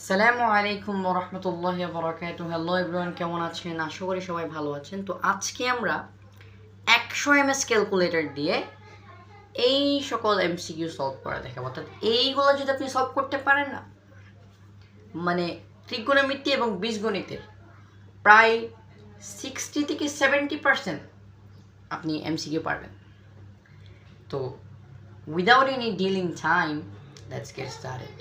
আসসালামু আলাইকুম ওয়া রাহমাতুল্লাহি ওয়া বারাকাতুহু। হ্যালো এভরিওয়ান, কেমন আছেন? আশা করি সবাই ভালো আছেন। তো আজকে আমরা 100 এমএস ক্যালকুলেটর দিয়ে এই সকল এমসিকিউ সলভ করা দেখাবো। অর্থাৎ এইগুলো যদি আপনি সলভ করতে পারেন না, মানে ত্রিকোণমিতি এবং বীজগণিতের প্রায় 60 থেকে 70% আপনি এমসিকিউ পারবেন। তো without any dealing time, let's get started.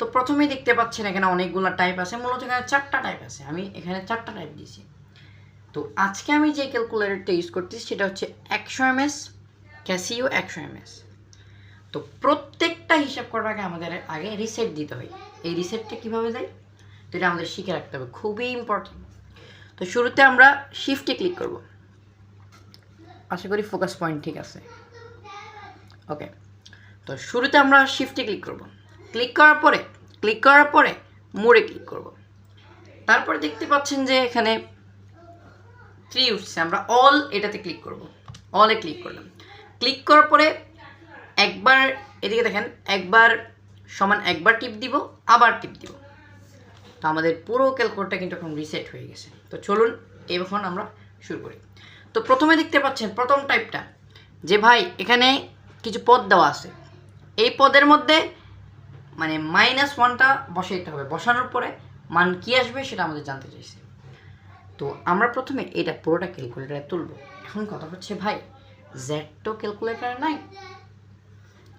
তো প্রথমেই দেখতে পাচ্ছেন এখানে অনেকগুলো টাইপ আছে, মূলত এখানে 4টা টাইপ আছে। আমি এখানে 4টা টাইপ দিয়েছি। তো আজকে আমি যে ক্যালকুলেটরটা ইউজ করতেছি সেটা হচ্ছে 100 এমএস ক্যাসিও 100 এমএস। তো প্রত্যেকটা হিসাব করার আগে আমাদের আগে রিসেট দিতে হয়। এই রিসেটটা কীভাবে দেয়, তো এটা আমাদের শিখে রাখতে হবে, খুবই ইম্পর্টেন্ট। তো শুরুতে আমরা শিফটে ক্লিক করব। আশা করি ফোকাস পয়েন্ট ঠিক আছে। ওকে, তো শুরুতে আমরা শিফটে ক্লিক করব। ক্লিক করার পরে মোড়ে ক্লিক করব। তারপর দেখতে পাচ্ছেন যে এখানে 3 উঠছে, আমরা অল এটাতে ক্লিক করব। অলে ক্লিক করলাম। ক্লিক করার পরে একবার এদিকে দেখেন, একবার সমান একবার টিপ দিব, আবার টিপ দিব। তো আমাদের পুরো ক্যালকুলেটরটা কিন্তু এখন রিসেট হয়ে গেছে। তো চলুন এখন আমরা শুরু করি। তো প্রথমে দেখতে পাচ্ছেন প্রথম টাইপটা যে ভাই এখানে কিছু পদ দেওয়া আছে, এই পদের মধ্যে মানে -1টা বসাইতে হবে। বসানোর পরে মান কী আসবে সেটা আমাদের জানতে চাইছে। তো আমরা প্রথমে এটা পুরোটা ক্যালকুলেটারে তুলব। এখন কথা হচ্ছে ভাই, জেড তো ক্যালকুলেটারে নাই,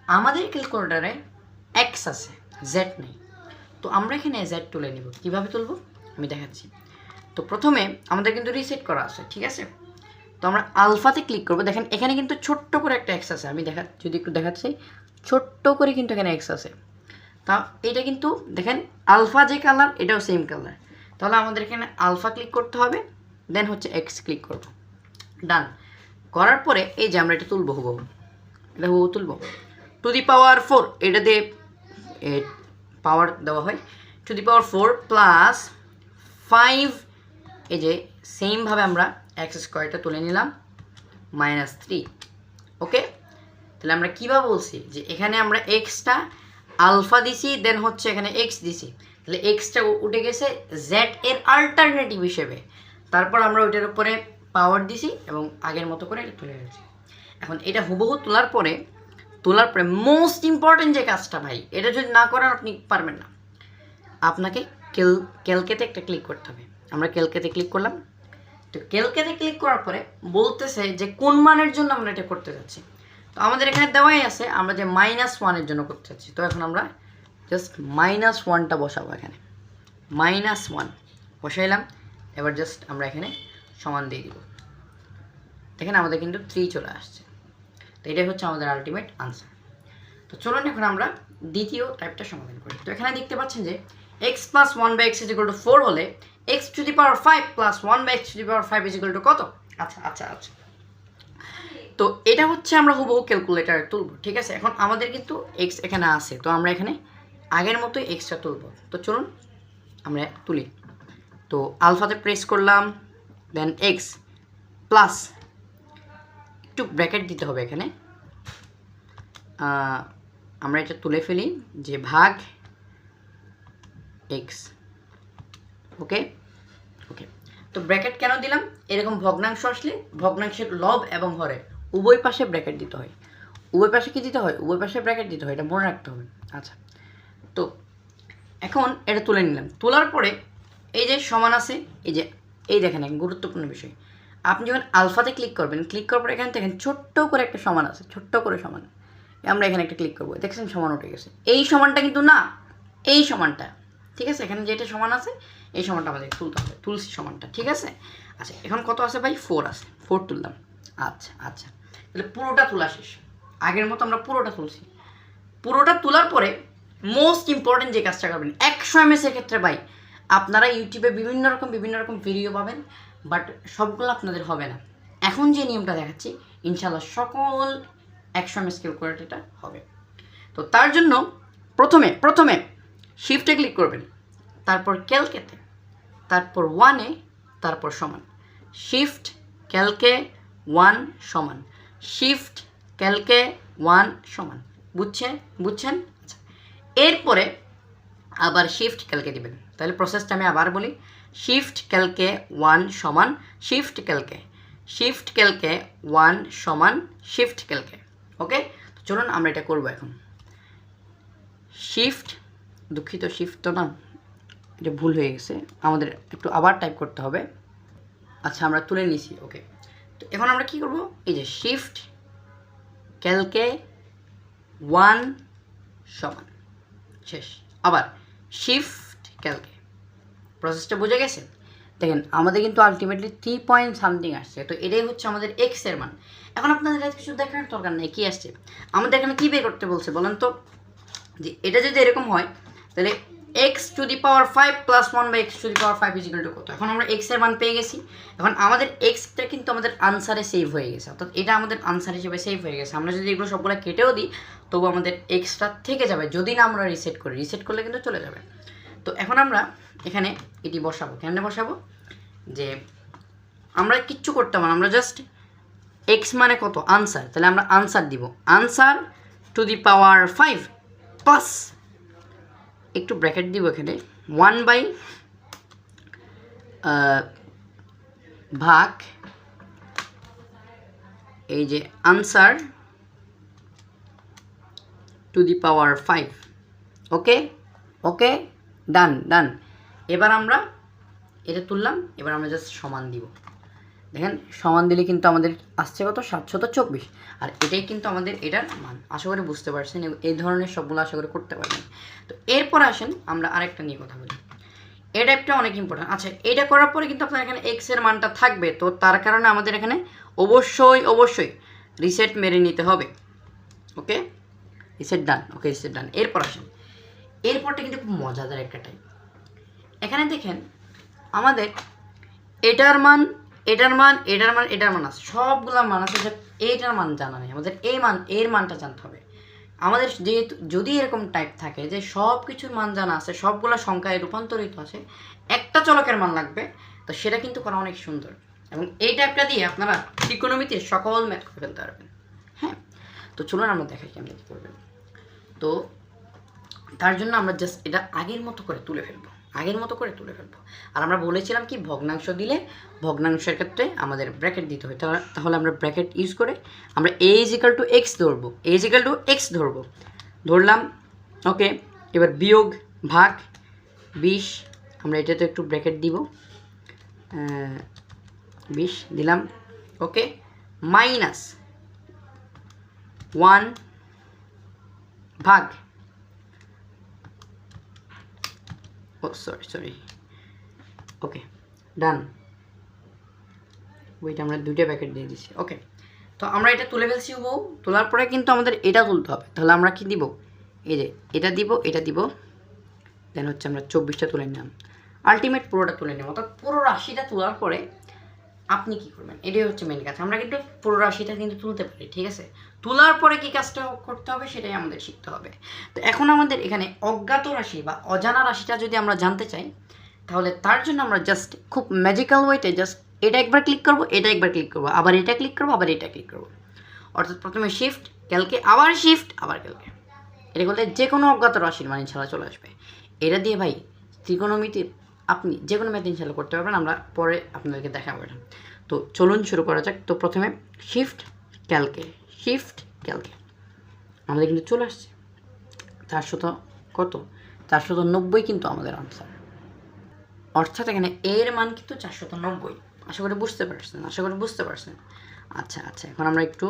আমাদের ক্যালকুলেটারে এক্স আছে, জেড নেই। তো আমরা এখানে জেড তুলে নিব। কীভাবে তুলব আমি দেখাচ্ছি। তো প্রথমে আমাদের কিন্তু রিসেট করা আছে, ঠিক আছে। তো আমরা আলফাতে ক্লিক করব। দেখেন এখানে কিন্তু ছোট্ট করে একটা এক্স আছে। আমি যদি একটু দেখাচ্ছি, ছোট্ট করে কিন্তু এখানে এক্স আছে। তা এটা কিন্তু দেখেন আলফা যে কালার, এটাও সেম কালার। তাহলে আমাদের এখানে আলফা ক্লিক করতে হবে, দেন হচ্ছে এক্স ক্লিক করব। ডান করার পরে এই যে আমরা এটা তুলবো, এটা তুলবো। টু দি পাওয়ার 4, এটা দিয়ে পাওয়ার দেওয়া হয়। টু দি পাওয়ার 4 প্লাস 5, এই যে সেমভাবে আমরা এক্স স্কোয়ারটা তুলে নিলাম, -3। ওকে, তাহলে আমরা কীভাবে বলছি যে এখানে আমরা এক্সটা আলফা দিছি, দেন হচ্ছে এখানে এক্স দিছি। তাহলে এক্সটা উঠে গেছে জেড এর আল্টারনেটিভ হিসেবে। তারপর আমরা ওইটার উপরে পাওয়ার দিছি এবং আগের মতো করে এটা তুলে গেছি। এখন এটা হুবহু তোলার পরে মোস্ট ইম্পর্টেন্ট যে কাজটা ভাই, এটা যদি না করেন আপনি পারবেন না। আপনাকে ক্যালকেতে একটা ক্লিক করতে হবে। আমরা ক্যালকেতে ক্লিক করলাম। তো ক্যালকেতে ক্লিক করার পরে বলতেছে যে কোন মানের জন্য আমরা এটা করতে যাচ্ছি। তো আমাদের এখানে দেওয়াই আছে আমরা যে -1-এর জন্য করতে চাচ্ছি। তো এখন আমরা জাস্ট -1টা বসাবো। এখানে -1 বসাইলাম। এবার জাস্ট আমরা এখানে সমান দিয়ে দিব। দেখেন আমাদের কিন্তু 3 চলে আসছে। তো এটাই হচ্ছে আমাদের আলটিমেট আনসার। তো চলুন এখন আমরা দ্বিতীয় টাইপটা সমাধান করি। তো এখানে দেখতে পাচ্ছেন যে x + 1/x = 4 হলে x⁵ + 1/x⁵ কত? আচ্ছা। তো এটা হচ্ছে আমরা হুবহু ক্যালকুলেটারে তুলব, ঠিক আছে। এখন আমাদের কিন্তু এক্স এখানে আছে, তো আমরা এখানে আগের মতোই এক্সটা তুলব। তো চলুন আমরা তুলি। তো আলফাতে প্রেস করলাম, দেন এক্স প্লাস, একটু ব্র্যাকেট দিতে হবে এখানে। আমরা এটা তুলে ফেলি যে ভাগ এক্স। ওকে, তো ব্র্যাকেট কেন দিলাম? এরকম ভগ্নাংশ আসলে ভগ্নাংশের লব এবং হরে উভয় পাশে ব্র্যাকেট দিতে হয়। উভয় পাশে কি দিতে হয়? উভয় পাশে ব্র্যাকেট দিতে হয়, এটা মনে রাখতে হবে। আচ্ছা, তো এখন এটা তুলে নিলাম। তোলার পরে এই যে সমান আছে, এই দেখেন এক গুরুত্বপূর্ণ বিষয়, আপনি যখন আলফাতে ক্লিক করবেন, ক্লিক করার পরে এখানে দেখেন ছোট্ট করে একটা সমান আছে, ছোট্ট করে সমান। আমরা এখানে একটা ক্লিক করবো, দেখছেন সমান উঠে গেছে। এই সমানটা কিন্তু না, এই সমানটা, ঠিক আছে। এখানে যেটা সমান আছে এই সমানটা আমাদের তুলতে হবে, তুলসি সমানটা, ঠিক আছে। আচ্ছা, এখন কত আছে ভাই? 4 আছে, 4 তুললাম। আচ্ছা, তাহলে পুরোটা তোলা শেষ। আগের মতো আমরা পুরোটা তুলছি। পুরোটা তোলার পরে মোস্ট ইম্পর্টেন্ট যে কাজটা করবেন 100 এমএস এর ক্ষেত্রে ভাই, আপনারা ইউটিউবে বিভিন্ন রকম ভিডিও পাবেন, বাট সবগুলো আপনাদের হবে না। এখন যে নিয়মটা দেখাচ্ছি ইনশাল্লাহ সকল 100 এমএস ক্যালকুলেটরটা হবে। তো তার জন্য প্রথমে শিফটে ক্লিক করবেন, তারপর ক্যালকেতে, তারপর 1-এ, তারপর সমান। শিফট ক্যালকে 1 সমান, শিফট ক্যালকে 1 সমান। বুঝছেন? আচ্ছা, এরপরে আবার শিফট ক্যালকে দিবেন। তাহলে প্রসেসটা আমি আবার বলি, শিফট ক্যালকে 1 সমান শিফট ক্যালকে, শিফট ক্যালকে 1 সমান শিফট ক্যালকে। ওকে, তো চলুন আমরা এটা করবো এখন। শিফট, দুঃখিত শিফট তো না, এটা ভুল হয়ে গেছে, আমাদের একটু আবার টাইপ করতে হবে। আচ্ছা আমরা তুলে নিছি। ওকে, তো এখন আমরা কি করব, এই যে শিফট ক্যালকে 1 সমান শেষ, আবার শিফট ক্যালকে। প্রসেসটা বুঝে গেছে? দেখেন আমাদের কিন্তু আলটিমেটলি 3 পয়েন্ট সামথিং আসছে, তো এটাই হচ্ছে আমাদের এক্স এর মান। এখন আপনাদের কিছু দেখার দরকার নেই কী আসছে, আমাদের এখানে কী বের করতে বলছে বলেন তো, যে এটা যদি এরকম হয় তাহলে x to the power 5 plus 1 by x to the power 5 equal to কত। এখন আমরা এক্স এর মান পেয়ে গেছি, এখন আমাদের এক্সটা কিন্তু আমাদের আনসারে সেভ হয়ে গেছে, অর্থাৎ এটা আমাদের আনসার হিসেবে সেভ হয়ে গেছে। আমরা যদি এগুলো সবগুলো কেটেও দিই তবু আমাদের এক্সটা থেকে যাবে, যদি না আমরা রিসেট করি, রিসেট করলে কিন্তু চলে যাবে। তো এখন আমরা এখানে এটি বসাবো, কেন বসাবো, যে আমরা কিচ্ছু করতাম না, আমরা জাস্ট এক্স মানে কত আনসার, তাহলে আমরা আনসার দিব, answer to the power 5 plus একটু ব্র্যাকেট দিব এখানে 1 বাই ভাগ এই যে আনসার টু দি পাওয়ার 5। ওকে ওকে, ডান ডান। এবার আমরা এটা তুললাম, এবার আমরা জাস্ট সমান দিব। দেখেন সমান দিলে কিন্তু আমাদের আসছে কত, 724, আর এটাই কিন্তু আমাদের এটার মান। আশা করি বুঝতে পারছেন, এই ধরনের সবগুলো আশা করি করতে পারবেন। তো এরপর আসেন আমরা আরেকটা নিয়ে কথা বলি, এই টাইপটা অনেক ইম্পর্টেন্ট। আচ্ছা এটা করার পরে কিন্তু আপনার এখানে এক্স এর মানটা থাকবে, তো তার কারণে আমাদের এখানে অবশ্যই রিসেট মেরে নিতে হবে। ওকে, রিসেট ডান। ওকে, রিসেট ডান। এরপর আসেন, এরপরটা কিন্তু খুব মজাদার একটা টাইপ। এখানে দেখেন আমাদের এটার মান আছে, সবগুলা মান আছে, যে এইটার মান জানা নেই, আমাদের এর মানটা জানতে হবে। আমাদের যেহেতু যদি এরকম টাইপ থাকে যে সব কিছুর মান জানা আছে, সবগুলা সংখ্যায় রূপান্তরিত আছে, একটা চলকের মান লাগবে, তো সেটা কিন্তু করা অনেক সুন্দর, এবং এই টাইপটা দিয়ে আপনারা ত্রিকোণমিতির সকল ম্যাথ করে ফেলতে পারবেন। হ্যাঁ, তো চলুন আমরা দেখাই কেমন কী করবেন। তো তার জন্য আমরা জাস্ট এটা আগের মতো করে তুলে ফেলবো, আর আমরা বলেছিলাম কি ভগ্নাংশ দিলে ভগ্নাংশের ক্ষেত্রে আমাদের ব্র্যাকেট দিতে হয়, তাহলে আমরা ব্র্যাকেট ইউজ করে আমরা এ ইজ ইকাল টু এক্স ধরবো, ধরলাম। ওকে, এবার বিয়োগ ভাগ 20, আমরা এটাতে একটু ব্র্যাকেট দিব, 20 দিলাম। ওকে, মাইনাস 1 ভাগ, সরি ওকে ডান, ওইটা আমরা দুইটা প্যাকেট দিয়ে দিচ্ছি। ওকে, তো আমরা এটা তুলে ফেলছি, তোলার পরে কিন্তু আমাদের এটা তুলতে হবে, তাহলে আমরা কি দিব, এই যে এটা দিব, দেন হচ্ছে আমরা 24টা তুলে নিলাম, আলটিমেট পুরোটা তুলে নেব। অর্থাৎ পুরো রাশিটা তোলার পরে আপনি কি করবেন, এটাই হচ্ছে মেন কাজ। আমরা কিন্তু পুরো রাশিটা কিন্তু তুলতে পারি, ঠিক আছে, তোলার পরে কি কাজটা করতে হবে সেটাই আমাদের শিখতে হবে। তো এখন আমাদের এখানে অজ্ঞাত রাশি বা অজানা রাশিটা যদি আমরা জানতে চাই, তাহলে তার জন্য আমরা জাস্ট খুব ম্যাজিক্যাল ওয়েতে জাস্ট এটা একবার ক্লিক করবো, আবার এটা ক্লিক করবো, আবার এটা ক্লিক করবো। অর্থাৎ প্রথমে শিফট ক্যালকে, আবার শিফট, আবার ক্যালকে, এটা করলে যে কোনো অজ্ঞাত রাশির মান ইনশাল্লাহ চলে আসবে। এটা দিয়ে ভাই ত্রিকোণমিতির আপনি যে কোনো ম্যাথ ইনশাল্লাহ করতে পারবেন, আমরা পরে আপনাদেরকে দেখাবো এটা। তো চলুন শুরু করা যাক। তো প্রথমে শিফট ক্যালকে আমাদের কিন্তু চলে আসছে 490 কিন্তু আমাদের আনসার। অর্থাৎ এখানে এর মান কিন্তু 490। আশা করি বুঝতে পারছেন। আচ্ছা, এখন আমরা একটু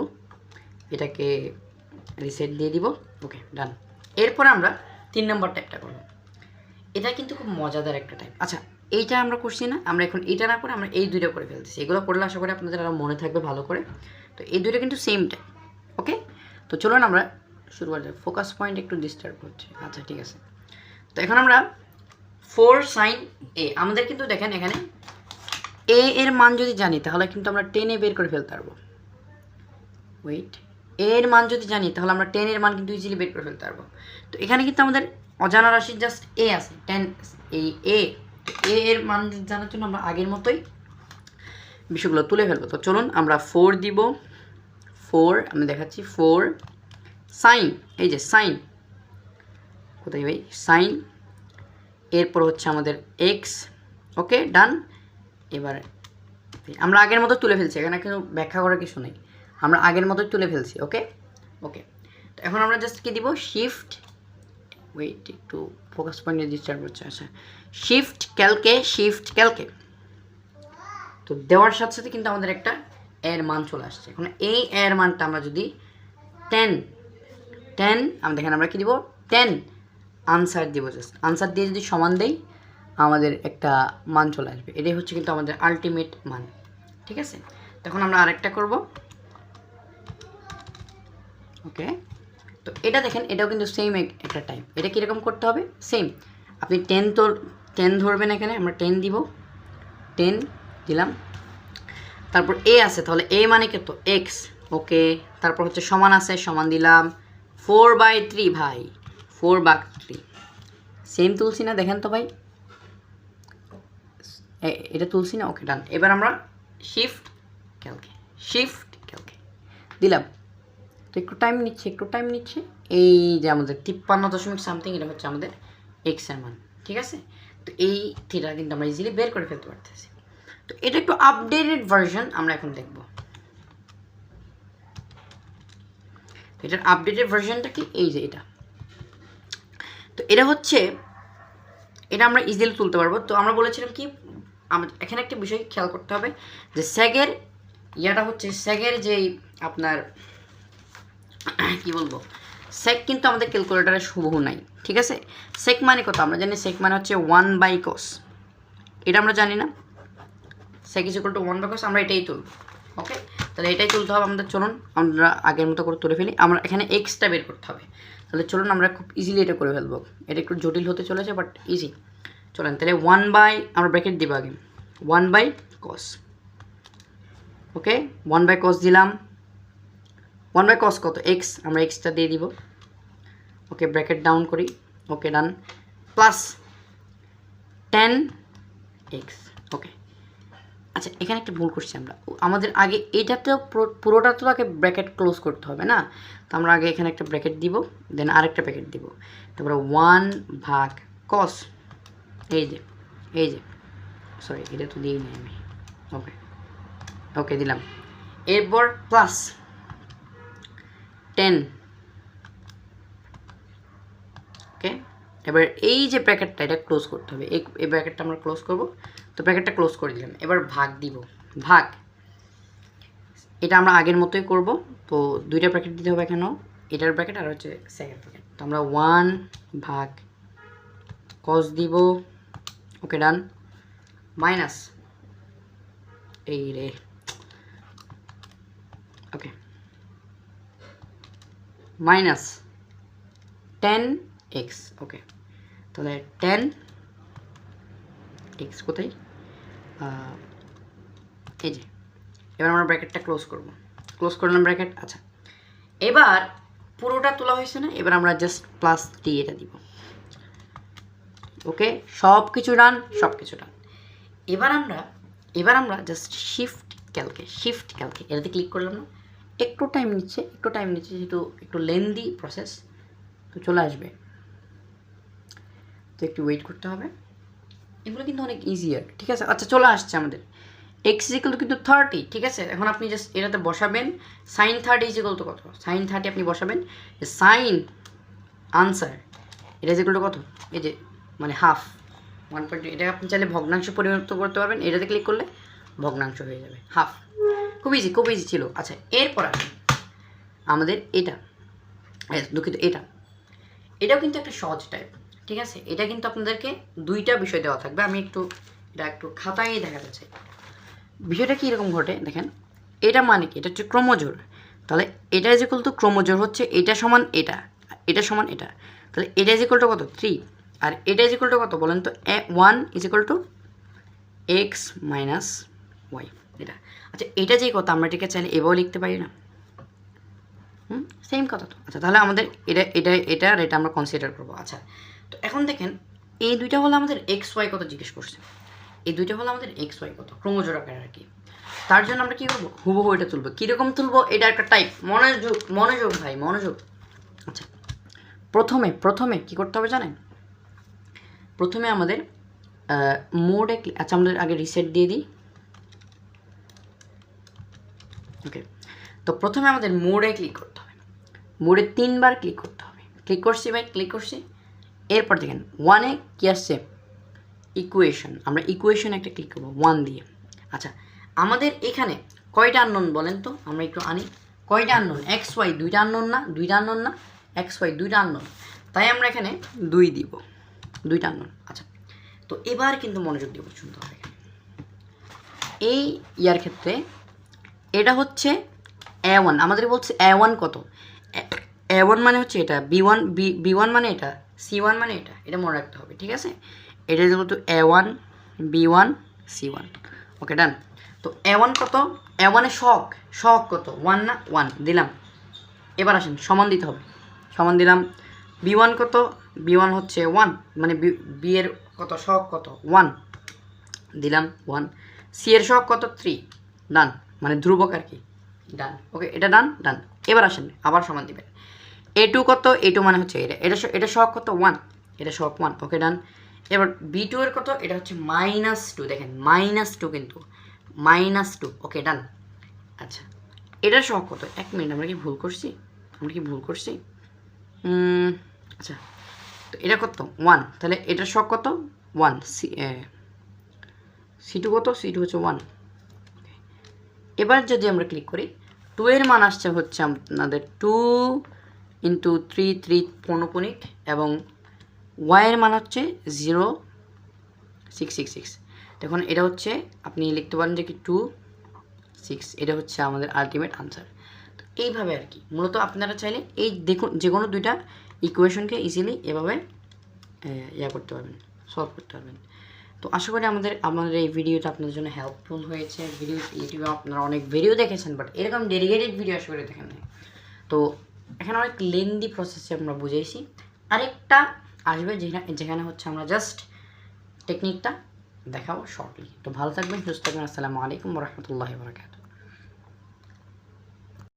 এটাকে রিসেট দিয়ে দিব। ওকে, ডান। এরপর আমরা 3 নম্বর টাইপটা করব। এটা কিন্তু খুব মজাদার একটা টাইপ। আচ্ছা, এইটা আমরা করছি না, আমরা এখন এইটা না করে আমরা এই দুইটা করে ফেলতেছি। এগুলো করলে আশা করি আপনাদের আরও মনে থাকবে ভালো করে। তো এই দুইটা কিন্তু সেম টাইপ। ওকে, তো চলুন আমরা শুরু করা যাক। ফোকাস পয়েন্ট একটু ডিস্টার্ব হচ্ছে। আচ্ছা ঠিক আছে, তো এখন আমরা 4 sin a, আমাদের কিন্তু দেখেন এখানে a এর মান যদি জানি তাহলে কিন্তু আমরা 10 বের করে ফেলতে পারবো। ওয়েট, a এর মান যদি জানি তাহলে আমরা 10 এর মান কিন্তু ইজিলি বের করে ফেলতে পারবো। তো এখানে কিন্তু আমাদের অজানা রাশির জাস্ট a আছে, 10 এই a এর মান জানার জন্য আমরা আগের মতোই বিষয়গুলো তুলে ফেলবো। তো চলুন আমরা 4 দিব, 4 আমি দেখাচ্ছি, 4 সাইন, এই যে সাইন কোথায় ভাই, সাইন এরপর হচ্ছে আমাদের এক্স, ওকে ডান। এবার আমরা আগের মতো তুলে ফেলছি, এখানে কিন্তু ব্যাখ্যা করার কিছু নেই, আমরা আগের মতোই তুলে ফেলছি। ওকে ওকে, তো এখন আমরা জাস্ট কি দিব, শিফট, ওয়েট একটু ফোকাস পয়েন্টে ডিস্টার্ব হচ্ছে। আচ্ছা, শিফট ক্যালকে তো দেওয়ার সাথে সাথে কিন্তু আমাদের একটা এর মান চলে আসছে। এখন এই এর মানটা আমরা যদি 10 আমরা দেখেন আমরা কি দিব, 10 আনসার দিব, জাস্ট আনসার দিয়ে যদি সমান দেই আমাদের একটা মান চলে আসবে। এটাই হচ্ছে কিন্তু আমাদের আলটিমেট মান, ঠিক আছে। তখন আমরা আরেকটা করব, ওকে। তো এটা দেখেন, এটাও কিন্তু সেম একটা টাইপ। এটা কীরকম করতে হবে, সেম আপনি 10 ধরবেন, এখানে আমরা 10 দিব, 10 দিলাম। তারপর এ আছে, তাহলে এ মানে কত, এক্স, ওকে। তারপর হচ্ছে সমান আছে, সমান দিলাম 4/3 ভাই, 4/3 সেম তুলছি না, দেখেন তো ভাই, এটা তুলছি না, ওকে ডান। এবার আমরা শিফট ক্যালকে দিলাম। তো একটু টাইম নিচ্ছে, এই যে আমাদের 53 সামথিং, এটা হচ্ছে আমাদের এক্স এর মান, ঠিক আছে। তো এই থিটা কিন্তু আমরা ইজিলি বের করে ফেলতে পারতেছি। তো এটা একটু আপডেটেড ভার্সন আমরা এখন দেখব। এটার আপডেটেড ভার্সনটা কি, এই যে এটা। তো এটা হচ্ছে, এটা আমরা ইজিলি তুলতে পারবো। তো আমরা বলেছিলাম কি, এখানে একটা বিষয় খেয়াল করতে হবে যে সেগের ইয়াটা হচ্ছে, সেগের যেই আপনার কি বলবো, সেক কিন্তু আমাদের ক্যালকুলেটারে হুবহু নাই, ঠিক আছে। সেক মানে কত আমরা জানি, সেক মানে হচ্ছে 1/cos, এটা আমরা জানি না, সেক ইজ ইকুয়াল টু 1/cos, আমরা এটাই তুলব, ওকে। তাহলে এটাই তুলতে হবে আমাদের। চলুন আমরা আগের মতো করে তুলে ফেলি, আমরা এখানে এক্সটা বের করতে হবে। তাহলে চলুন আমরা খুব ইজিলি এটা করে ফেলবো। এটা একটু জটিল হতে চলেছে বাট ইজি। চলেন তাহলে আমরা ব্র্যাকেট দিব আগে, 1/cos, ওকে। 1/cos দিলাম, 1/cos কত, এক্স, আমরা এক্সটা দিয়ে দিব, ওকে। ব্র্যাকেট ডাউন করি, ওকে ডান, প্লাস 10x, ওকে। আচ্ছা, এখানে একটা ভুল করছি আমরা, আমাদের আগে এইটাতেও পুরোটা তো আগে ব্র্যাকেট ক্লোজ করতে হবে না। তো আমরা আগে এখানে একটা ব্র্যাকেট দিব, দেন আরেকটা ব্র্যাকেট দিব, তারপরে 1/cos, এই যে সরি, এটা তো দিই নাই আমি, ওকে ওকে দিলাম। এরপর প্লাস 10, ওকে। এবার এই যে ব্র্যাকেটটা, এটা ক্লোজ করতে হবে, এই ব্র্যাকেটটা আমরা ক্লোজ করব। তো ব্র্যাকেটটা ক্লোজ করে দিলাম। এবার ভাগ দিব, ভাগ, এটা আমরা আগের মতোই করব। তো দুইটা ব্র্যাকেট দিতে হবে এখানেও, এটার ব্র্যাকেট আর হচ্ছে সেকেন্ড ব্র্যাকেট। তো আমরা 1/cos দিব, ওকে ডান, মাইনাস এই রে, ওকে, মাইনাস 10x, ওকে। তাহলে 10x কোথায়, এই যে। এবার আমরা ব্র্যাকেটটা ক্লোজ করলাম ব্র্যাকেট। আচ্ছা, এবার পুরোটা তোলা হয়েছে না, এবার আমরা জাস্ট প্লাস টি এটা দিব, ওকে। সব কিছু ডান। এবার আমরা জাস্ট শিফট ক্যালকে এটাতে ক্লিক করলাম না, একটু টাইম নিচ্ছে যেহেতু একটু লেন্দি প্রসেস, তো চলে আসবে, তো একটু ওয়েট করতে হবে। এগুলো কিন্তু অনেক ইজিয়ার, ঠিক আছে। আচ্ছা, চলে আসছে আমাদের এক্স ইকুয়াল টু কিন্তু 30, ঠিক আছে। এখন আপনি জাস্ট এটাতে বসাবেন sin 30 ইজ ইকুয়াল টু কত, sin 30 আপনি বসাবেন যে সাইন আনসার এটা ইজ ইকুয়াল টু কত, এই যে মানে হাফ 1.2। এটা আপনি চাইলে ভগ্নাংশ পরিবর্তন করতে পারবেন, এটাতে ক্লিক করলে ভগ্নাংশ হয়ে যাবে, হাফ। খুব ইজি ছিল। আচ্ছা, এরপর আমাদের এটা, দুঃখিত, এটাও কিন্তু একটা সহজ টাইপ, ঠিক আছে। এটা কিন্তু আপনাদেরকে দুইটা বিষয় দেওয়া থাকবে, আমি এটা একটু খাতায় দেখাতে চাই। বিষয়টা কি এরকম ঘটে দেখেন, এটা মানে কি, এটা হচ্ছে ক্রমজোড়। তাহলে এটা ইজ ইকুয়াল টু ক্রমজোড় হচ্ছে এটা সমান এটা সমান এটা, তাহলে এটা ইজ ইকুয়াল টু কত, 3, আর এটা ইজ ইকুয়াল টু কত বলেন তো, 1 is equal to x minus y, এটা। আচ্ছা, এটা যেই কথা আমরা এটাকে চাইলে এভাবেও লিখতে পারি না, সেম কথা তো। আচ্ছা, তাহলে আমাদের এটা আমরা কনসিডার করবো। আচ্ছা, তো এখন দেখেন এই দুইটা হলো আমাদের xy কত জিজ্ঞেস করছে, এই দুইটা হলো আমাদের xy কত, ক্রমজোড় আকারে আর কি। তার জন্য আমরা কী করবো, হুবহু এটা তুলবো। কীরকম তুলবো, এটা একটা টাইপ, মনোযোগ ভাই, মনোযোগ। আচ্ছা, প্রথমে কী করতে হবে জানেন, প্রথমে আমাদের মোডে, আচ্ছা আমাদের আগে রিসেট দিয়ে দিই। ওকে, তো প্রথমে আমাদের মোডে ক্লিক করতে হবে, মোডে 3 বার ক্লিক করতে হবে। ক্লিক করছি ভাই, ক্লিক করছি। এরপর দেখেন 1-এ কী আসছে, ইকুয়েশন, আমরা ইকুয়েশন একটা ক্লিক করবো 1 দিয়ে। আচ্ছা আমাদের এখানে কয়টা আননোন বলেন তো, আমরা একটু আনি কয়টা আননোন, এক্স ওয়াই দুইটা আননোন না, দুইটা আননোন না, এক্স ওয়াই দুইটা আননোন, তাই আমরা এখানে 2 দিব, দুইটা আননোন। আচ্ছা তো এবার কিন্তু মনোযোগ দিয়ে শুনতে হবে। এই ইয়ার ক্ষেত্রে এটা হচ্ছে A1, আমাদের বলছে A1 কত, A1 মানে হচ্ছে এটা, B1 মানে এটা, C1 মানে এটা, এটা মনে রাখতে হবে, ঠিক আছে। এটা যেহেতু A1 B1 C1, ওকে ডান। তো A1 কত, A1 এর শক কত, 1 না, 1 দিলাম। এবার আসেন সমান দিতে হবে, সমান দিলাম। B1 কত, B1 হচ্ছে 1, মানে বি এর কত, শক কত, 1 দিলাম 1। সি এর শক কত, 3, ডান, মানে ধ্রুবক আর কি, ডান। ওকে এটা ডান, ডান। এবার আসেন আবার সমান দিবেন। A2 কত, A2 মানে হচ্ছে এটা শক কত, 1, এটা শক 1, ওকে ডান। এবার B2 এর কত, এটা হচ্ছে -2, দেখেন -2 কিন্তু -2, ওকে ডান। আচ্ছা এটা শক কত, 1 মিনিট, আমরা কি ভুল করছি, আচ্ছা তো এটা কত 1, তাহলে এটা শক কত 1, C2 কত, C2 হচ্ছে 1। এবার যদি আমরা ক্লিক করি 2 এর মান আসছে হচ্ছে আপনাদের 2 × 3 3 পৌনপুনিক, এবং y এর মান হচ্ছে 0.666। দেখুন এটা হচ্ছে, আপনি লিখতে পারেন যে কি 2 6, এটা হচ্ছে আমাদের আলটিমেট আনসার। তো এইভাবে আর কি মূলত আপনারা চাইলে এই দেখুন যে কোনো দুইটা ইকুয়েশনকে ইজিলি এভাবে করতে পারবেন, সলভ করতে পারবেন। তো আশা করি আমাদের এই ভিডিওটা আপনাদের জন্য হেল্পফুল হয়েছে। ইউটিউবে আপনারা অনেক ভিডিও দেখেছেন, বাট এরকম ডেডিকেটেড ভিডিও আশা করি দেখেন নাই। তো এখানে অনেক লেন্দি প্রসেসে আমরা বুঝাইছি, আরেকটা আসবে যেখানে হচ্ছে আমরা জাস্ট টেকনিকটা দেখাবো শর্টলি। তো ভালো থাকবেন, সুস্থ থাকবেন। আসসালামু আলাইকুম ওয়া রাহমাতুল্লাহি ওয়া বারাকাতুহু।